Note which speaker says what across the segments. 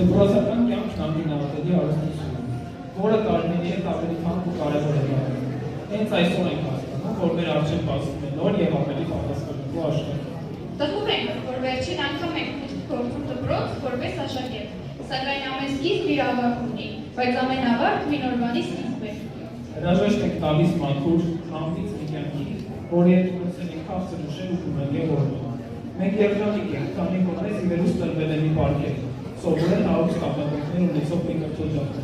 Speaker 1: Դպրոցական կյանքն անդինավատելի հարստություն, որը տարիների հետ ավելի թանկ ու կարևոր է դառնում։ Հենց այսօր ենք հասկանում, որ մեր առջև բացվում է նոր եւ ավելի պատասխանատու աշխարհ։
Speaker 2: Տխուր ենք, որ վերջին անգամ ենք գործում դպրոց որպես աշակերտ, սակայն ամեն սկիզբ իր ավարտ ունի, բայց ամեն ավարտ մի նոր բանի սկիզբ է։
Speaker 1: Հրաժեշտ ենք տալիս մաքուր, խամբից մի կյանքի, որի հետ ունեցել ենք քաղցր ուշեր ու գումել որմը։ Մենք երջանիկ ենք, քանի որ մեզ ի վերուս տրվել է մի պարգև, սովորել հարուստ կապակցություններ ունեցող մի կրթօրինակը։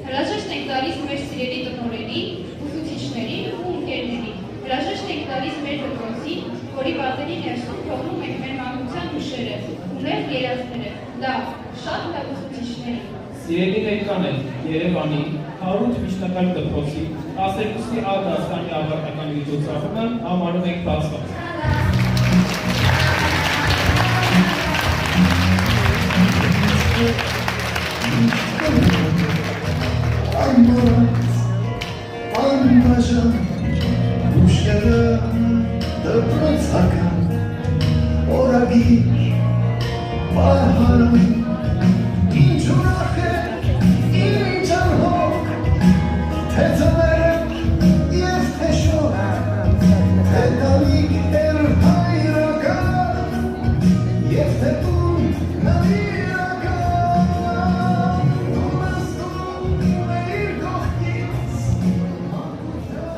Speaker 2: Հրաժեշտ ենք տալիս մեր սիրելի տնօրենին, ուսուցիչներին ու ընկերներին։ Հրաժեշտ ենք տալիս մեր դպրոցին, որի պատերի ներսում թողնում ենք մեր մանկության հուշերը, ուներ երազները, լավ, շատ լավ ուսուցիչների։
Speaker 1: Սիրելի ներկաներ, Երևանի 108 միջնակարգ դպրոցի 12-ի A դասարանի ավարտական միջոցառումը համարում ենք բացված։
Speaker 3: Անբաժան ուշերը դպրոցական օրագիր պահարում ինչ ուրախ է ինչ անհոգ թե ձմերը և թե շոր թե տանիք էր հայրական և թե տուն նավիրական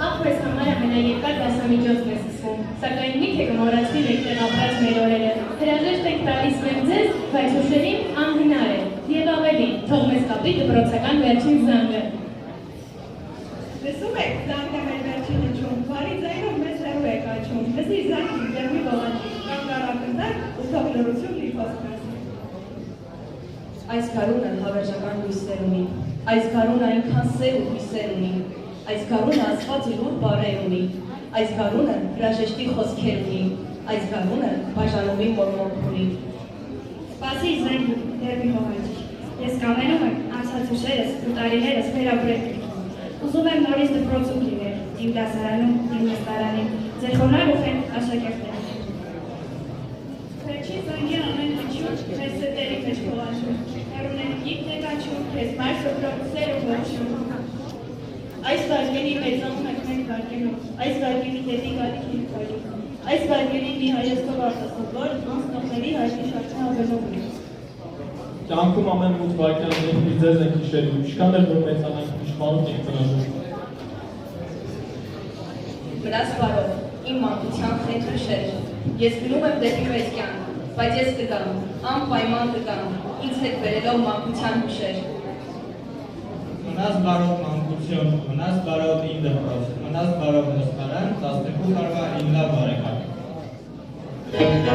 Speaker 4: Ապրես համար ամենաերկար դասամիջոցն է սկսվում, սակայն միթե կմոռացվի մեկտեղ ապրած մեր օրերը։ Հրաժեշտ ենք տալիս մեր ձեզ, բայց հուշերին անհնար է, և ավելի, թող մեզ կապի դպրոցական վերջին զանգը։
Speaker 5: Լսում եք, զանգը մեր վերջին հնչում, բարի ձայնով մեզ հեռու եք աչում, լսի զանգի, դերմի ողանջի, կամ կարակնդակ ու թող լրություն լի խոսքրասի։
Speaker 6: Այս գարունը հավերժական հույսեր ունի, այս գարունը այնքան սեր ու հույսեր ունի, այս գարունը ասված լուր բարեր ունի, այս գարունը հրաժեշտի խոսքեր ունի, այս գարունը բաժանումի մորմոք ունի։
Speaker 5: Սպասի զանգ դերմի ողանջի, ես կամենում եմ անցած հուշերս ու տարիներս վերապրել։ Ուզում եմ նորից դպրոցում լինել, իմ դասարանում, իմ նստարանին, ձեր խոնարհ են աշակերտներ։ Վերջին զանգի ամեն հնչյուն մեզ սրտերի մեջ փոխանցում, հեռուներին գիգն է կանչում, քեզ մայր սոկրոք սեր ու ողջում։
Speaker 4: Այս վարկերի մեծանում եք մենք վարկերով, այս վարկերի դեպի գալիք ենք վայրում, այս վարկերի մի հայաստով արտասով, որ անցնողների հայտնի շարքն ավելով ունի։
Speaker 1: Կյանքում ամեն մութ վայրկյաններում մի ձեզ ենք հիշելու, ինչքան էլ որ մեծանանք իշխանուց ենք ծնանում։
Speaker 6: Մնաս բարով, իմ մանկության խենթ հուշեր, ես գնում եմ դեպի մեծ կյանք, բայց ես կգամ, անպայման կգամ, ինձ հետ բերելով մանկության հուշեր։
Speaker 7: Մնաս բարով մանկություն, մնաս բարով իմ դպրոց, մնաս բարով նստարան, 12 տարվա իմ լավ բարեկամ։
Speaker 8: Let's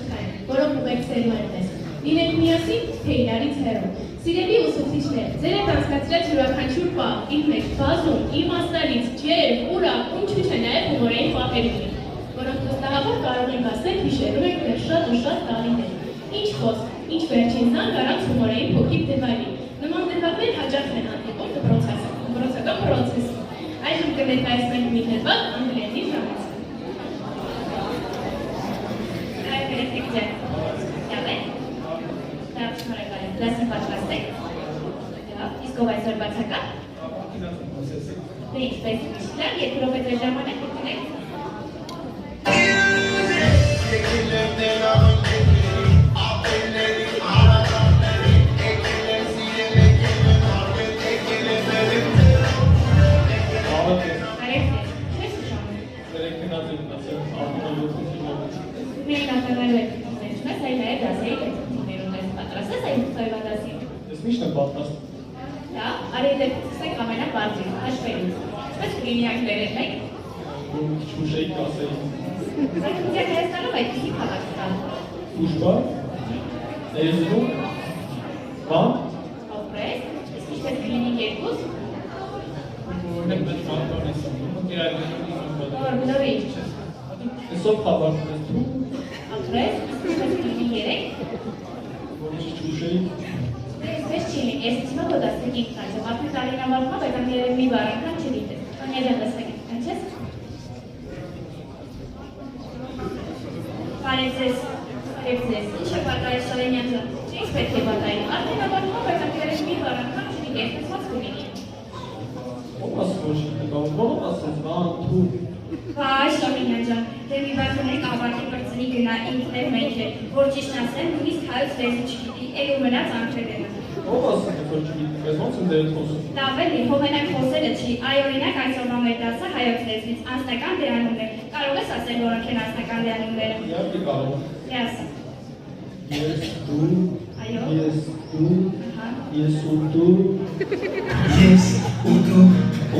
Speaker 4: կրթային, որոնք ուղեկցելու են մեզ։ Լինենք միասին, թե իրարից հեռու։ Սիրելի ուսուցիչներ, ձեր հետ անցկացրած յուրաքանչյուր պահ իր մեջ բազում, իմաստալից, ջերմ, ուրախ, ինչու՞ չէ նաև հումորային պահեր ունի, որոնք վստահաբար կարող ենք ասել հիշելու ենք մեր շատ ու շատ տարիներ։ Ինչ խոսք, ինչ վերջին զանգ առանց հումորային փոքրիկ դեպայլի։ Նման դեպքեր հաճախ են հանդիպում դպրոցական պրոցեսում։ Այժմ կներկայացնենք մի դեպք անգլերենի ժամանակ։ Լասին պատրաստեք։ Իսկ ով այսօր բացակա։ Դե ինչպես լավ, երկրով այդ ժամանակ կգնեք։
Speaker 1: Ես միշտ եմ պատրաստ։
Speaker 4: Դա, արի դեպքսեք ամենաբարձր, հաշվելուց։ Սպես կլինի անգլերեն մեկ։
Speaker 1: Քիչ ուշեի կասեի։
Speaker 4: Սակայն Հայաստանում այդպիսի քաղաք կա։
Speaker 1: Ուժբա։ Ներզում։ Բան։
Speaker 4: Օպրես, իսկ ինչպես կլինի երկուս։
Speaker 1: Օրինակ մեծ մանտոնես։
Speaker 4: Որի։
Speaker 1: Այսով խաբարում ես դու։
Speaker 4: Օպրես, ինչպես կլինի երեք։
Speaker 1: Որոշ ուշեի։
Speaker 4: Ես չի, ես հիմա գոդաստեք ինքն այժմ, արդեն տարինավարմա, բայց ամ երև մի բար անգամ չգիտես։ Տոնյաջան դստեք ինքն չես։
Speaker 5: Բարև ձեզ։
Speaker 4: Բարև ձեզ,
Speaker 5: Ինչ է պատահել Շարենյան ջան։
Speaker 4: ինչ պետք է պատահի, արդեն ավարմա, բայց ամ երև մի բար անգամ չգիտես, ոնց կլինի։
Speaker 1: Ո՞վ ասում որ չի տղա, ո՞վ ասես, բան դու։
Speaker 5: Վայ Շարենյան ջան, դե մի բար ունենք ավարտի բրծնի գնա ինքն էլ մենք է, որ ճիշտ ասեմ, նույնիսկ հայոց լեզու չգիտի, էլ ու մնաց անգլերենը։
Speaker 1: Ո՞վ ասում է որ չգիտի, ես ո՞նց եմ դերդ խոսում։
Speaker 5: Լավ էլի, հովենակ խոսելը չի, այ օրինակ այսօրվա մեր դասը հայոց լեզվից, անձնական դերանուններ, կարող ես ասել որոնք են անձնական դերանունները։
Speaker 1: Իհարկե կարող։
Speaker 5: Ես։
Speaker 1: Ես դու,
Speaker 5: Այո։
Speaker 1: ես դու,
Speaker 5: Ահա։
Speaker 1: ես ու դու,
Speaker 3: Ես ու դու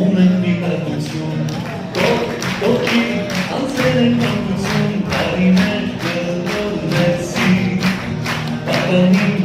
Speaker 3: ունենք մի պատմություն Ոտքի անցել ենք մանկություն Տարիներ գլորվեցի Պատանի